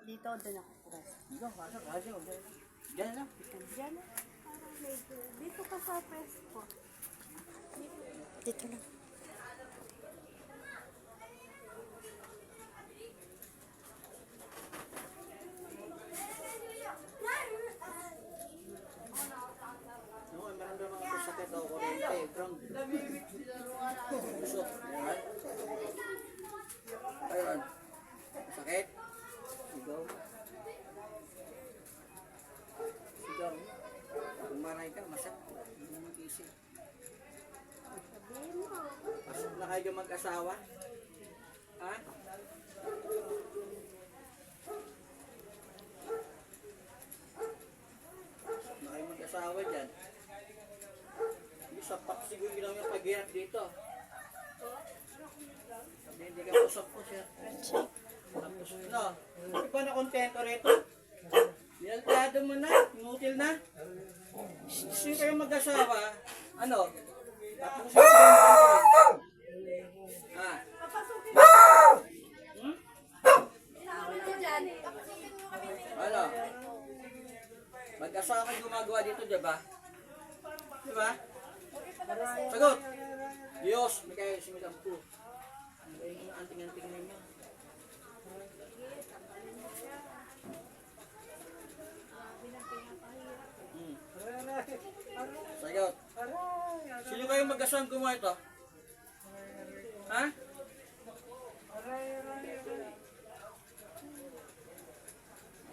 Dito, doon ako press. Dito, pasok, pasok. Diyan lang. Diyan na. Parang medyo. Dito ka sa press ko. Dito lang. No, maramdaman ako sakit ako kuryente. Ground. Busok. Ayan. Ayun. Sakit. Sigaw. Sigaw. Kung maray ka, masak. Hindi mo mag-isip. Sabihin mo. Pasok na kayo mag-asawa? Ha? Pasok na kayo mag-asawa dyan. Yung sapak siguro ginawa yung paghirap dito. Sabi hindi ka usap po siya. Tapos no, hindi pa na kontento rito. Nilaltado mo na, inutil na. Gusto kayo mag-asawa, ano? Tapos siya ha? Hmm? Ano? Mag-asawa kayo gumagawa dito, diba? Diba? Sagot! Diyos, may kayo similang po. Ang kayo yung anting-anting ninyo. Sagot. Sino kayo mag-asawang gumawa ito? Ha?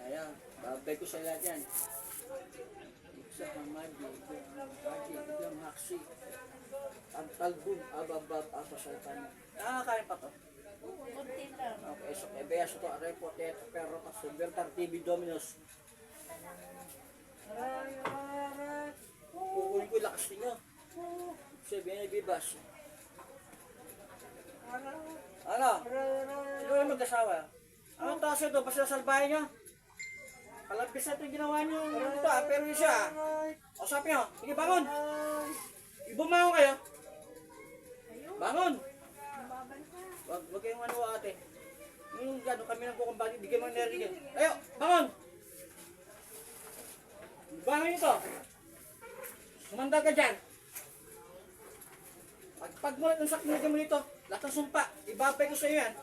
Ayan, babay ko sa lahat yan. Sa hamadi, biglang haksi. Ang talbog, ababab, apasaltan. Nakakain pa to. Kunti lang. Okay, so EBS ito, reportet, pero subvertar TV Dominos. Kukunin ko yung lakas ninyo. Sabihin na bibas. Ano? Sino yung mag-asawa? Anong taas ito? Basta salbahin nyo? Kalabis na ito yung ginawa nyo dito pero yun siya. O sabi nyo, sige bangon. Ibumangon kayo. Bangon. Wag kayong ano ate. Yung gano'n kami nang kukumbagi, di kayo mga narinig. Ayo, bangon. Bangon ito. Sumanda ka dyan. Pag mo ng sakit mo nito, lahat ng sumpa, ibabay ko sa iyo yan.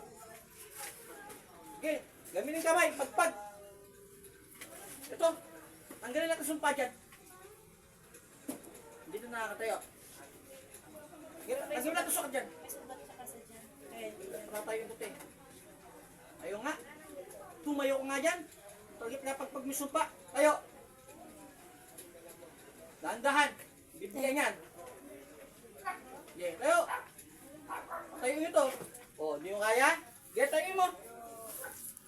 Sige, gamitin kamay, pagpag. Ito, tanggalin lahat ng sumpa dyan. Hindi na nakakatayo. Tanggalin lahat ng sakit dyan. Tatayo yung puti. Ayaw nga. Tumayo ko nga dyan. Tagit na pagpag may sumpa. Tayo. Dahan-dahan. Bibigyan yan. Yeah, tayo. Tayo ito. O, di mo kaya? Get tayo mo.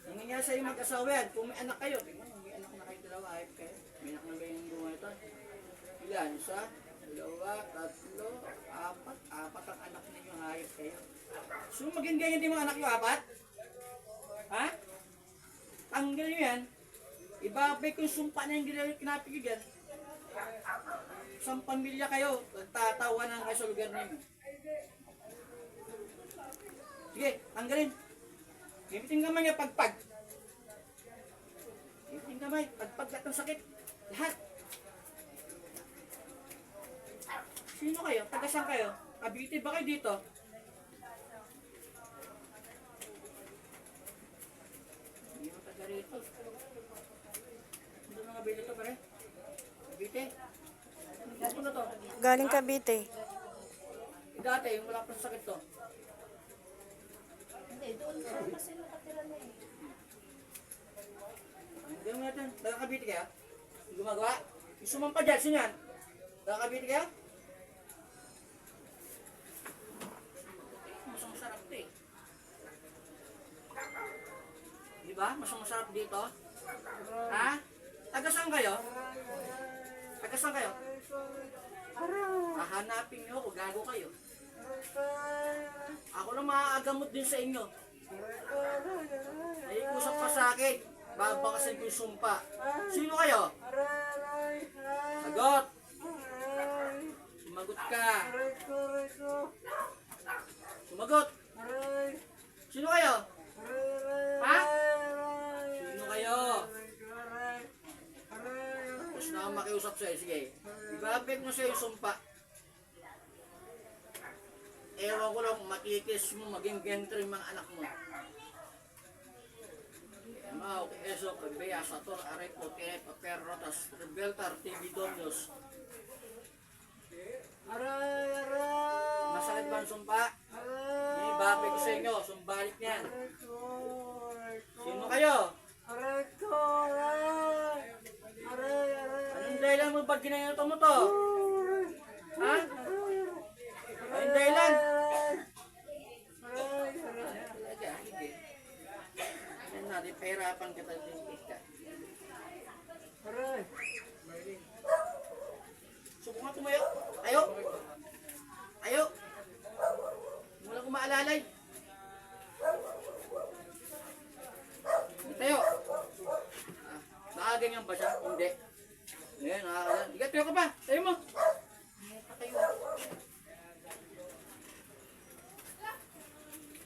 Nangyayari sa'yo mag-asawa yan. Kung may anak kayo, tingnan mo, may anak na kayo dalawa. Ayop kayo. May anak na kayo yung bunga ito. Ilan? Isa, dalawa, tatlo, apat. Apat ang anak ninyo. Ayop kayo. So, maging ganyan din mga anak nyo, apat? Ha? Tanggal nyo yan. Ibabay ko yung sumpa na yung kinapig yun yan. Isang pamilya kayo, nagtatawanan kayo sa lugar ninyo. Sige, tanggalin. Gamitin kamay niya pagpag. Gamitin kamay, pagpag lahat ng sakit. Lahat. Sino kayo? Taga-saan kayo? Cavite ba kayo dito? Hindi mo taga rito. Hindi mga bili ito pare. Cavite. Ano na to? Galing Cavite. Dati, yung wala pang sakit to. Hindi, doon ka kasi nakatira na eh. Hindi mo natin. Taga-Cavite kaya? Gumagawa? Yung sumampa dyan, sino yan? Taga-Cavite kaya? Masang masarap ito eh. Diba? Masang masarap dito. Ha? Taga-saan kayo? Taga-saan kayo? Hahanapin nyo ako, gago kayo. Ako na maaagamot din sa inyo. Ay, kusap pa sa akin. Babakasin ko yung sumpa. Sino kayo? Sagot! Sumagot ka. Sumagot! Sino kayo? Ha? Sino kayo? akong makiusap sa'yo. Sige. Ibabit mo sa'yo yung sumpa. Ewan ko lang, makikis mo, maging gentry yung mga anak mo. Mau, eso, pagbeya, sator, arepo, tiep, perro, tas, rebeltar, tibidonyos. Aray, aray! Masakit ba ang sumpa? Aray! Ibabit ko sa inyo, sumbalik niyan. Aray ko! Aray ko! Sino kayo? Aray ko! Aray! Aray, aray! Anong dahilan mo ba't ginagawa mo to? Ha? Anong dahilan? Aray, aray! Talaga, hindi. Yan natin, pahirapan kita din ka. Aray! Subukan nga tumayo. Tayo. Tayo. Wala kong maalalay. Tayo. Nakaganyan ba siya? Hindi. Ngayon, nakakaganyan. Igat, tayo ka pa. Tayo mo. Tayo.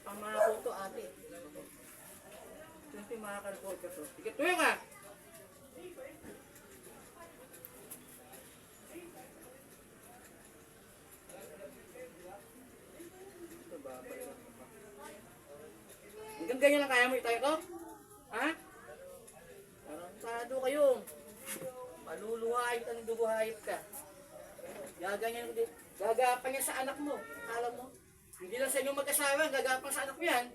Pamako to, ate. Siyempre, makakalpot ka to. Igat, tayo ka. Hanggang ganyan lang kaya mo itayo to? Ha? Tarantado kayo. Maluluhayot ang duguhayot ka. Gaganyan ko din. Gagapan niya sa anak mo. Alam mo? Hindi lang sa inyong mag-asawa, gagapan sa anak mo yan.